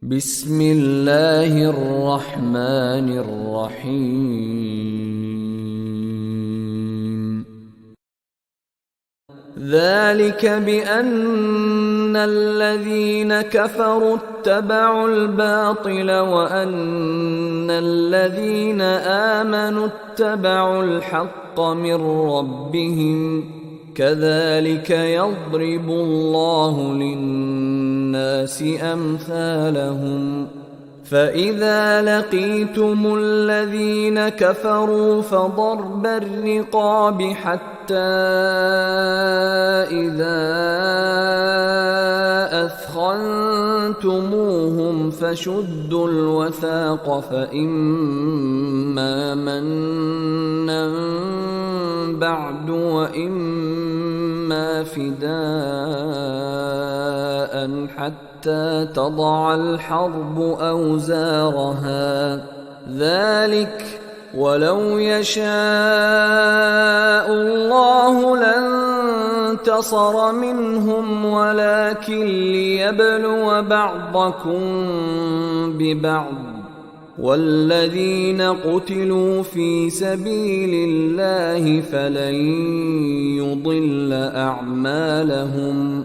بسم الله الرحمن الرحيم ذلك بأن الذين كفروا اتبعوا الباطل وأن الذين آمنوا اتبعوا الحق من ربهم كذلك يضرب الله للناس أمثالهم فإذا لقيتم الذين كفروا فضرب الرقاب حتى إذا أثخنتموهم فشدوا الوثاق فإما منا بعد وإما فداء حتى تضع الحرب أوزارها ذلك ولو يشاء الله لانتصر منهم ولكن ليبلو بعضكم ببعض والذين قتلوا في سبيل الله فلن يضل أعمالهم